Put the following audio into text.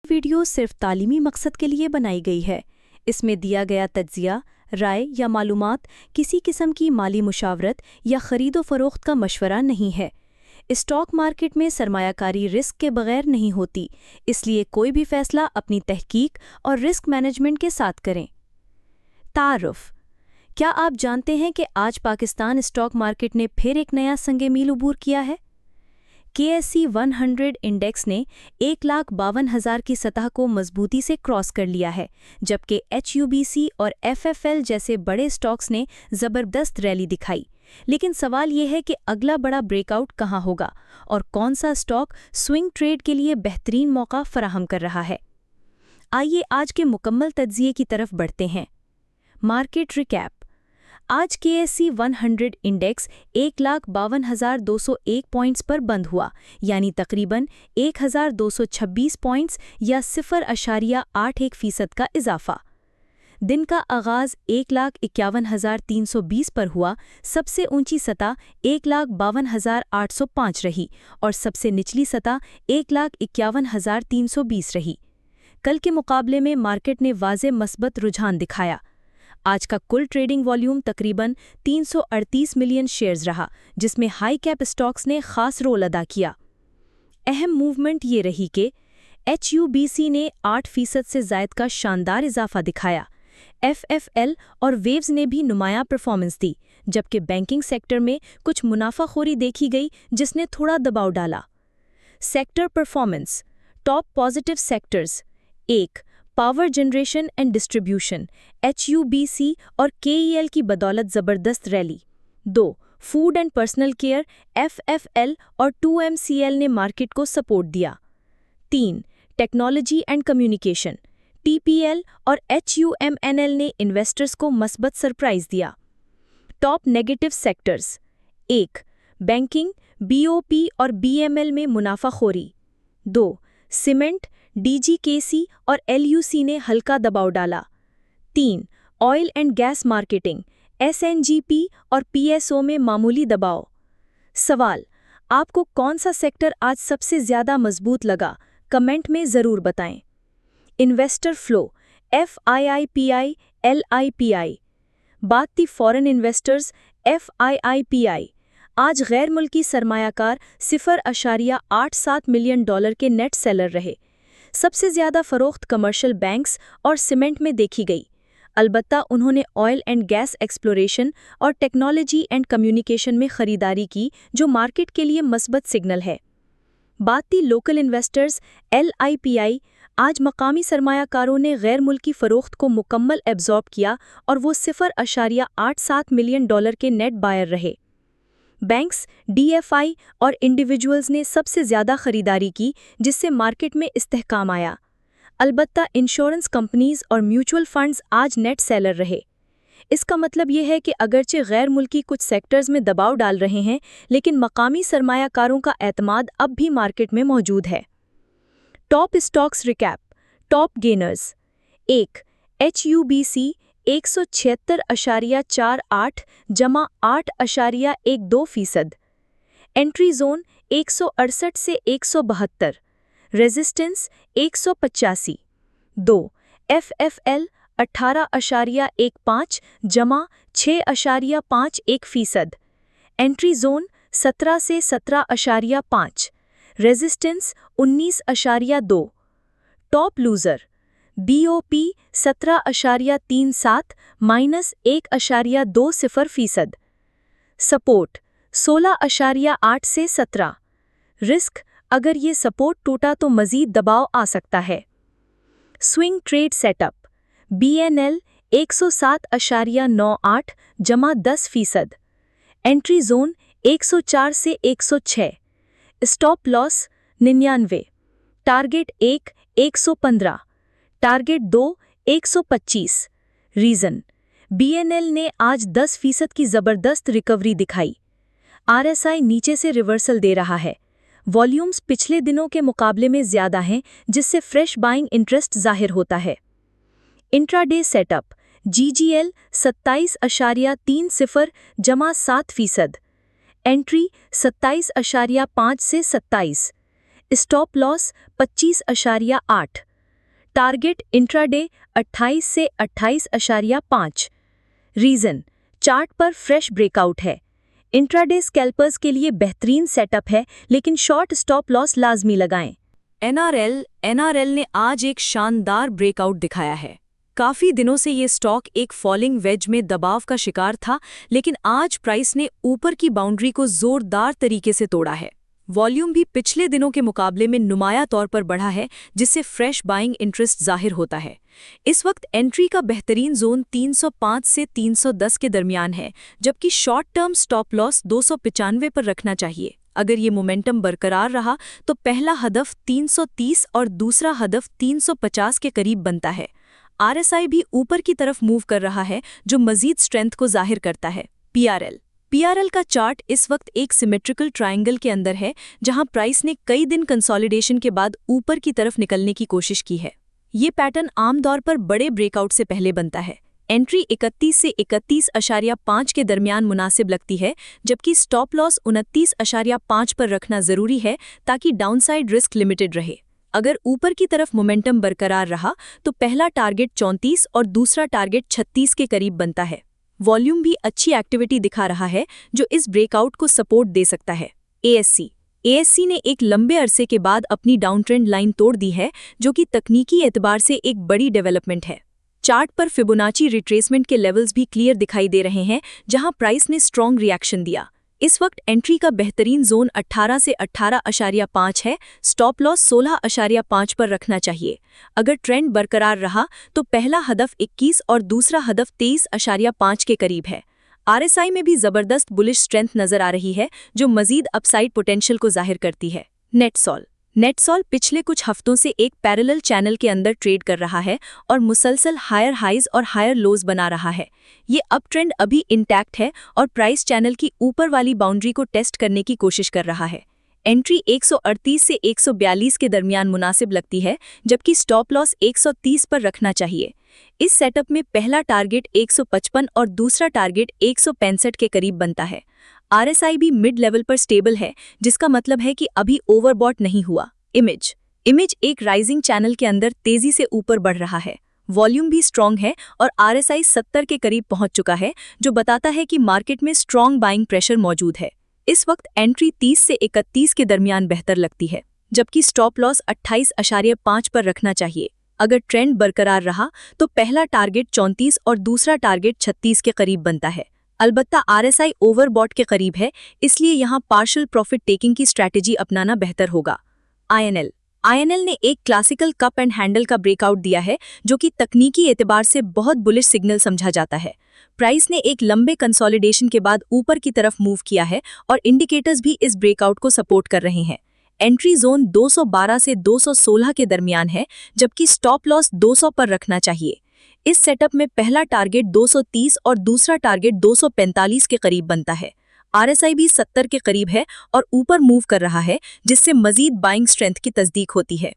Video सिर्फ तालीमी मकसद के लिए बनाई गई है। इसमें दिया गया तज्जिया, राय या मालूमात किसी किस्म की माली मुशावरत या खरीदो फरोख्त का मशवरा नहीं है। स्टॉक मार्केट में सरमायाकारी रिस्क के बगैर नहीं होती, इसलिए कोई भी फैसला अपनी तहकीक और रिस्क मैनेजमेंट के साथ करें। तारुफ, क्या आप जानते हैं कि आज पाकिस्तान स्टॉक मार्केट ने फिर एक नया संगे मील उबूर किया है? KSE 100 इंडेक्स ने 1,52,000 की सतह को मजबूती से क्रॉस कर लिया है, जबकि HUBC और FFL जैसे बड़े स्टॉक्स ने ज़बरदस्त रैली दिखाई। लेकिन सवाल यह है कि अगला बड़ा ब्रेकआउट कहाँ होगा और कौन सा स्टॉक स्विंग ट्रेड के लिए बेहतरीन मौका फराहम कर रहा है। आइए आज के मुकम्मल तज्जिए की तरफ बढ़ते हैं। Market recap. आज KSE 100 इंडेक्स 1,52,201 पॉइंट्स पर बंद हुआ, यानी तकरीबन 1,226 पॉइंट्स या 0.81% का इजाफा। दिन का आगाज़ 1,51,320 पर हुआ। सबसे ऊंची सतह 1,52,805 रही और सबसे निचली सतह 1,51,320 रही। कल के मुकाबले में मार्केट ने वाज़े मस्बत रुझान दिखाया। आज का कुल ट्रेडिंग वॉल्यूम तकरीबन 338 मिलियन शेयर्स रहा, जिसमें हाई कैप स्टॉक्स ने खास रोल अदा किया। अहम मूवमेंट ये रही कि HUBC ने 8% से ज़ायद का शानदार इजाफा दिखाया। FFL और वेव्स ने भी नुमायां परफॉर्मेंस दी, जबकि बैंकिंग सेक्टर में कुछ मुनाफाखोरी देखी गई, जिसने थोड़ा दबाव डाला। Sector performance. Top positive sectors: 1. Power generation and distribution, HUBC और KEL की बदौलत ज़बरदस्त rally. 2. Food and personal care, FFL और 2MCL ने मार्केट को सपोर्ट दिया। 3. टेक्नोलॉजी एंड कम्युनिकेशन, TPL और HUMNL ने इन्वेस्टर्स को मस्बत सरप्राइज दिया। Top negative sectors: 1. Banking, BOP और BML में मुनाफाखोरी। 2. सीमेंट, DGKC और LUC ने हल्का दबाव डाला। 3. Oil and gas marketing, SNGP और PSO में मामूली दबाव। सवाल: आपको कौन सा सेक्टर आज सबसे ज़्यादा मजबूत लगा? कमेंट में ज़रूर बताएं। Investor flow, FIIPI, LIPI। बात थी फॉरेन इन्वेस्टर्स, FIIPI। आज गैर मुल्की सरमायाकार $0.87 मिलियन के नेट सेलर रहे। सबसे ज़्यादा फ़रोख्त कमर्शियल बैंक्स और सीमेंट में देखी गई। अलबत्ता उन्होंने ऑयल एंड गैस एक्सप्लोरेशन और टेक्नोलॉजी एंड कम्युनिकेशन में ख़रीदारी की, जो मार्केट के लिए मस्बत सिग्नल है। बात थी लोकल इन्वेस्टर्स, LIPI। आज मकामी सरमायाकारों ने गैर मुल्की फ़रोख्त को मुकम्मल एब्जॉर्ब किया और वो $0.87 मिलियन के नेट बायर रहे। बैंक्स, DFI और इंडिविजुअल्स ने सबसे ज़्यादा खरीदारी की, जिससे मार्केट में इस्तेहकाम आया। अलबत्ता इंश्योरेंस कंपनीज और म्यूचुअल फंड्स आज नेट सेलर रहे। इसका मतलब ये है कि अगरचे गैर मुल्की कुछ सेक्टर्स में दबाव डाल रहे हैं, लेकिन मकामी सरमायाकारों का एतमाद अब भी मार्केट में मौजूद है। Top stocks recap. Top gainers: 1. HUBC 176.48 जमा 8.12%। एंट्री जोन 168 से 172। रेजिस्टेंस 185। 2. FFL 18.15 जमा 6.51%। एंट्री जोन 17 से 17.5। Resistance 19.2। Top loser: BOP 17.37 -1.20%। Support 16.8 से 17। रिस्क: अगर ये सपोर्ट टूटा तो मज़ीद दबाव आ सकता है। स्विंग ट्रेड सेटअप: BNL 107.98 जमा 10%। एंट्री जोन 104 से 106। Stop loss 99। Target 1 115। Target 2 125। Reason: BNL ने आज 10% की ज़बरदस्त रिकवरी दिखाई। RSI नीचे से रिवर्सल दे रहा है। वॉल्यूम्स पिछले दिनों के मुकाबले में ज़्यादा हैं, जिससे फ्रेश बाइंग इंटरेस्ट जाहिर होता है। इंट्राडे सेटअप: GGL 27.30 जमा 7%। एंट्री 27.5 से 27। Stop loss 25.8। टारगेट इंट्राडे 28 से 28.5। रीजन, चार्ट पर फ्रेश ब्रेकआउट है। इंट्राडे स्कैल्पर्स के लिए बेहतरीन सेटअप है, लेकिन शॉर्ट स्टॉप लॉस लाजमी लगाएं। एनआरएल ने आज एक शानदार ब्रेकआउट दिखाया है। काफी दिनों से ये स्टॉक एक फॉलिंग वेज में दबाव का शिकार था, लेकिन आज प्राइस ने ऊपर की बाउंड्री को जोरदार तरीके से तोड़ा है। वॉल्यूम भी पिछले दिनों के मुकाबले में नुमाया तौर पर बढ़ा है, जिससे फ्रेश बाइंग इंटरेस्ट जाहिर होता है। इस वक्त एंट्री का बेहतरीन जोन 305 से 310 के दरमियान है, जबकि शॉर्ट टर्म स्टॉप लॉस 295 पर रखना चाहिए। अगर ये मोमेंटम बरकरार रहा तो पहला हदफ 330 और दूसरा हदफ 350 के करीब बनता है। आरएसआई भी ऊपर की तरफ मूव कर रहा है, जो मजीद स्ट्रेंथ को जाहिर करता है। पीआरएल का चार्ट इस वक्त एक सिमेट्रिकल ट्रायंगल के अंदर है, जहां प्राइस ने कई दिन कंसोलिडेशन के बाद ऊपर की तरफ निकलने की कोशिश की है। ये पैटर्न आमतौर पर बड़े ब्रेकआउट से पहले बनता है। एंट्री 31 से 31.5 के दरमियान मुनासिब लगती है, जबकि स्टॉप लॉस 29.5 पर रखना जरूरी है ताकि डाउनसाइड रिस्क लिमिटेड रहे। अगर ऊपर की तरफ मोमेंटम बरकरार रहा तो पहला टारगेट 34 और दूसरा टारगेट 36 के करीब बनता है। वॉल्यूम भी अच्छी एक्टिविटी दिखा रहा है, जो इस ब्रेकआउट को सपोर्ट दे सकता है। एएससी ने एक लंबे अरसे के बाद अपनी डाउन ट्रेंड लाइन तोड़ दी है, जो कि तकनीकी एतबार से एक बड़ी डेवलपमेंट है। चार्ट पर फिबोनाची रिट्रेसमेंट के लेवल्स भी क्लियर दिखाई दे रहे हैं, जहां प्राइस ने स्ट्रॉन्ग रिएक्शन दिया। इस वक्त एंट्री का बेहतरीन जोन 18 से 18.5 है। स्टॉप लॉस 16.5 पर रखना चाहिए। अगर ट्रेंड बरकरार रहा तो पहला हदफ 21 और दूसरा हदफ 23.5 के करीब है। आरएसआई में भी जबरदस्त बुलिश स्ट्रेंथ नजर आ रही है, जो मजीद अपसाइड पोटेंशियल को जाहिर करती है। नेटसॉल पिछले कुछ हफ्तों से एक पैरेलल चैनल के अंदर ट्रेड कर रहा है और मुसलसल हायर हाइज और हायर लोज बना रहा है। ये अप ट्रेंड अभी इंटैक्ट है और प्राइस चैनल की ऊपर वाली बाउंड्री को टेस्ट करने की कोशिश कर रहा है। एंट्री 138 से 142 के दरमियान मुनासिब लगती है, जबकि स्टॉप लॉस 130 पर रखना चाहिए। इस सेटअप में पहला टारगेट 155 और दूसरा टारगेट 165 के करीब बनता है। आरएसआई भी मिड लेवल पर स्टेबल है, जिसका मतलब है कि अभी ओवरबॉट नहीं हुआ। इमेज एक राइजिंग चैनल के अंदर तेजी से ऊपर बढ़ रहा है। वॉल्यूम भी स्ट्रॉन्ग है और आरएसआई 70 के करीब पहुंच चुका है, जो बताता है कि मार्केट में स्ट्रॉन्ग बाइंग प्रेशर मौजूद है। इस वक्त एंट्री 30 से 31 के दरमियान बेहतर लगती है, जबकि स्टॉप लॉस 28.5 पर रखना चाहिए। अगर ट्रेंड बरकरार रहा तो पहला टारगेट 34 और दूसरा टारगेट 36 के करीब बनता है। अलबत्ता आरएसआई ओवरबॉट के करीब है, इसलिए यहां पार्शियल प्रॉफिट टेकिंग की स्ट्रैटेजी अपनाना बेहतर होगा। आईएनएल ने एक क्लासिकल कप एंड हैंडल का ब्रेकआउट दिया है, जो कि तकनीकी एतबार से बहुत बुलिश सिग्नल समझा जाता है। प्राइस ने एक लंबे कंसोलिडेशन के बाद ऊपर की तरफ मूव किया है और इंडिकेटर्स भी इस ब्रेकआउट को सपोर्ट कर रहे हैं। एंट्री जोन 212 से 216 के दरमियान है, जबकि स्टॉप लॉस 200 पर रखना चाहिए। इस सेटअप में पहला टारगेट 230 और दूसरा टारगेट 245 के करीब बनता है। आरएसआई भी 70 के करीब है और ऊपर मूव कर रहा है, जिससे मजीद बाइंग स्ट्रेंथ की तस्दीक होती है।